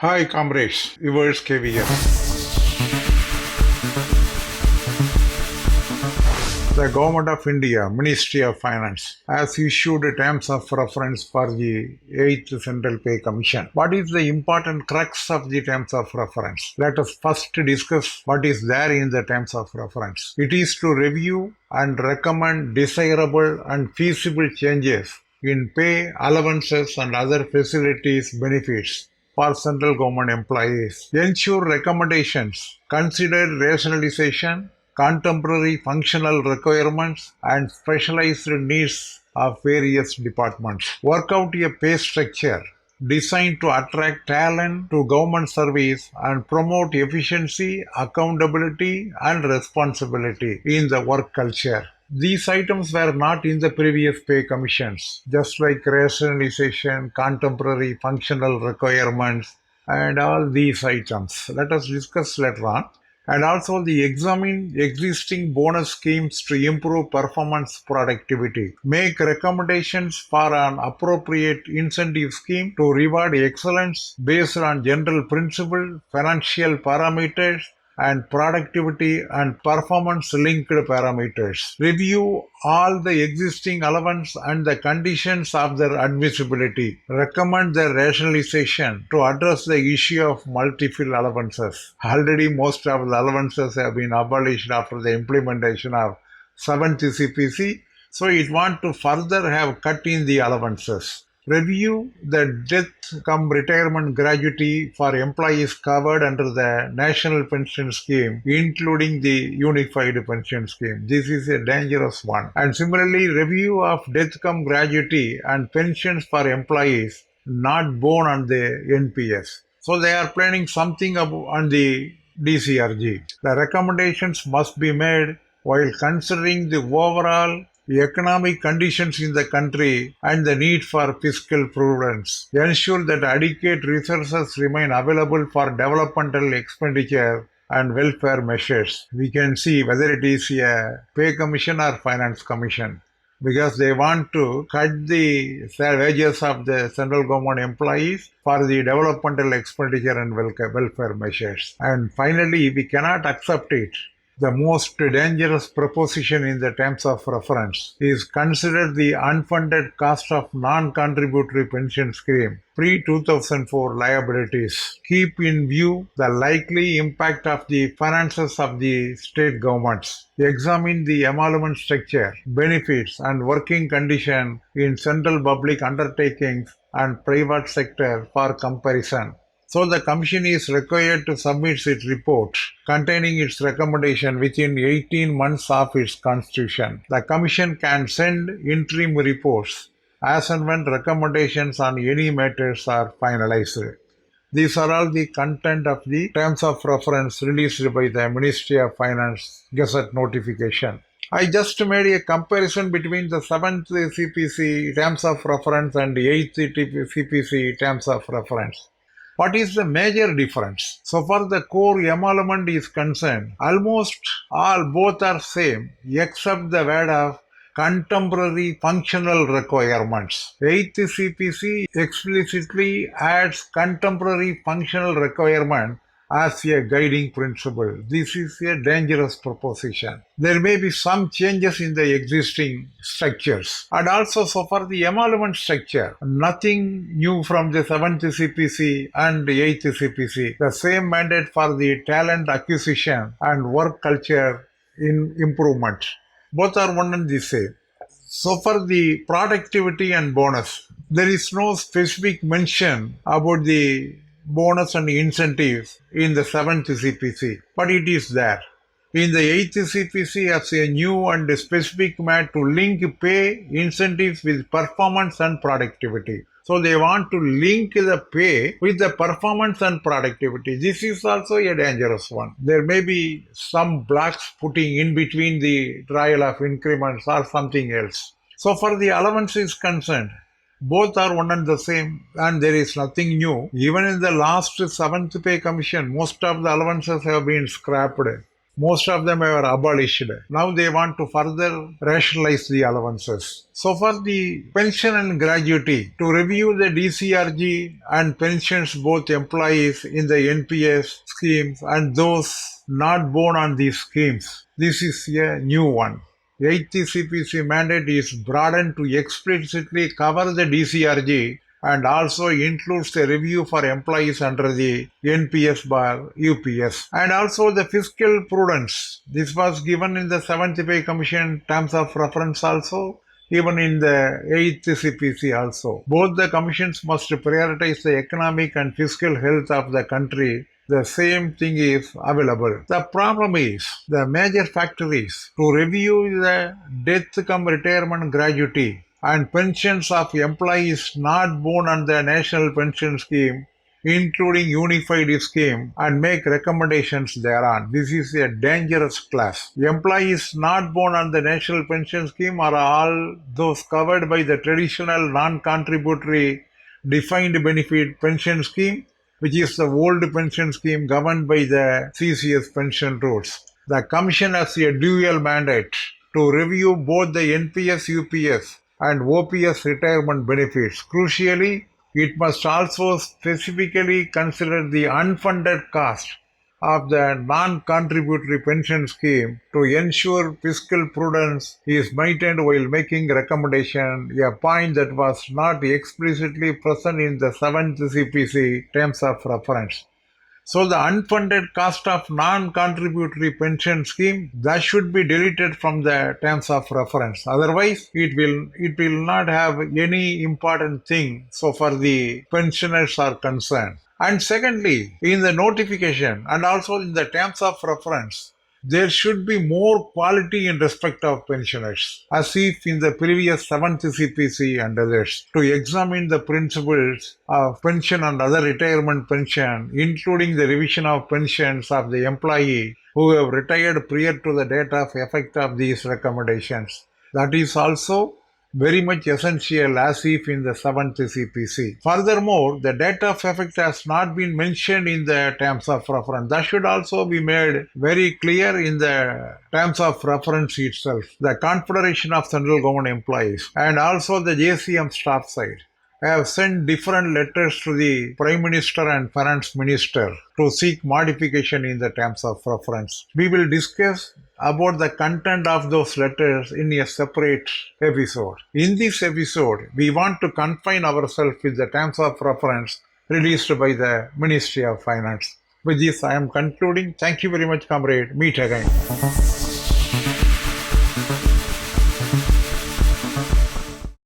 Hi, comrades. Yours Kayveeyes. The Government of India, Ministry of Finance, has issued terms of reference for the 8th Central Pay Commission. What is the important crux of the terms of reference? Let us first discuss what is there in the terms of reference. It is to review and recommend desirable and feasible changes in pay, allowances, and other facilities benefits for central government employees, ensure recommendations, consider rationalization, contemporary functional requirements, and specialized needs of various departments. Work out a pay structure designed to attract talent to government service and promote efficiency, accountability, and responsibility in the work culture. These items were not in the previous pay commissions, just like rationalization, contemporary functional requirements, and all these items. Let us discuss later on. And also the examine existing bonus schemes to improve performance productivity. Make recommendations for an appropriate incentive scheme to reward excellence based on general principle, financial parameters, and productivity and performance linked parameters. Review all the existing allowance and the conditions of their admissibility. Recommend their rationalization to address the issue of multiple allowances. Already most of the allowances have been abolished after the implementation of 7th CPC, so it want to further have cut in the allowances. Review the death cum retirement gratuity for employees covered under the National Pension Scheme, including the Unified Pension Scheme. This is a dangerous one. And similarly, review of death cum gratuity and pensions for employees not born on the NPS. So they are planning something on the DCRG. The recommendations must be made while considering the overall economic conditions in the country and the need for fiscal prudence. Ensure that adequate resources remain available for developmental expenditure and welfare measures. We can see whether it is a pay commission or finance commission, because they want to cut the wages of the central government employees for the developmental expenditure and welfare measures. And finally, we cannot accept it. The most dangerous proposition in the terms of reference is consider the unfunded cost of non-contributory pension scheme pre-2004 liabilities. Keep in view the likely impact of the finances of the state governments. Examine the emolument structure, benefits, and working condition in central public undertakings and private sector for comparison. So the Commission is required to submit its report containing its recommendation within 18 months of its constitution. The Commission can send interim reports as and when recommendations on any matters are finalized. These are all the content of the terms of reference released by the Ministry of Finance Gazette notification. I just made a comparison between the 7th CPC terms of reference and the 8th CPC terms of reference. What is the major difference? So far the core emolument is concerned, almost both are same except the word of contemporary functional requirements. 8th CPC explicitly adds contemporary functional requirement as a guiding principle. This is a dangerous proposition. There may be some changes in the existing structures. And also, so far the emolument structure, nothing new from the 7th CPC and the 8th CPC. The same mandate for the talent acquisition and work culture in improvement. Both are one and the same. So far the productivity and bonus, there is no specific mention about the bonus and incentives in the 7th CPC, but it is there. In the 8th CPC as a new and specific matter to link pay incentives with performance and productivity. So they want to link the pay with the performance and productivity. This is also a dangerous one. There may be some blocks putting in between the trial of increments or something else. So far the allowance is concerned, both are one and the same, and there is nothing new. Even in the last 7th Pay Commission, most of the allowances have been scrapped. Most of them were abolished. Now they want to further rationalize the allowances. So for the pension and gratuity, to review the DCRG and pensions both employees in the NPS schemes and those not born on these schemes. This is a new one. 8th CPC mandate is broadened to explicitly cover the DCRG and also includes a review for employees under the NPS bar UPS. And also the fiscal prudence. This was given in the 7th Pay Commission terms of reference also, even in the 8th CPC also. Both the commissions must prioritize the economic and fiscal health of the country. The same thing is available. The problem is, the major factor is to review the death cum retirement gratuity and pensions of employees not born on the National Pension Scheme, including Unified Scheme, and make recommendations thereon. This is a dangerous class. Employees not born on the National Pension Scheme are all those covered by the traditional non-contributory defined benefit pension scheme, which is the old pension scheme governed by the CCS pension rules. The Commission has a dual mandate to review both the NPS, UPS and OPS retirement benefits. Crucially, it must also specifically consider the unfunded cost of the non-contributory pension scheme to ensure fiscal prudence is maintained while making recommendation, a point that was not explicitly present in the 7th CPC terms of reference. So the unfunded cost of non-contributory pension scheme, that should be deleted from the terms of reference. Otherwise, it will not have any important thing so far the pensioners are concerned. And secondly, in the notification and also in the terms of reference, there should be more quality in respect of pensioners, as if in the previous 7th CPC and others, to examine the principles of pension and other retirement pension, including the revision of pensions of the employee who have retired prior to the date of effect of these recommendations. That is also very much essential as if in the 7th CPC. Furthermore, the date of effect has not been mentioned in the terms of reference. That should also be made very clear in the terms of reference itself. The Confederation of Central Government Employees and also the JCM staff side have sent different letters to the Prime Minister and Finance Minister to seek modification in the terms of reference. We will discuss about the content of those letters in a separate episode. In this episode, we want to confine ourselves with the terms of reference released by the Ministry of Finance. With this, I am concluding. Thank you very much, comrade. Meet again.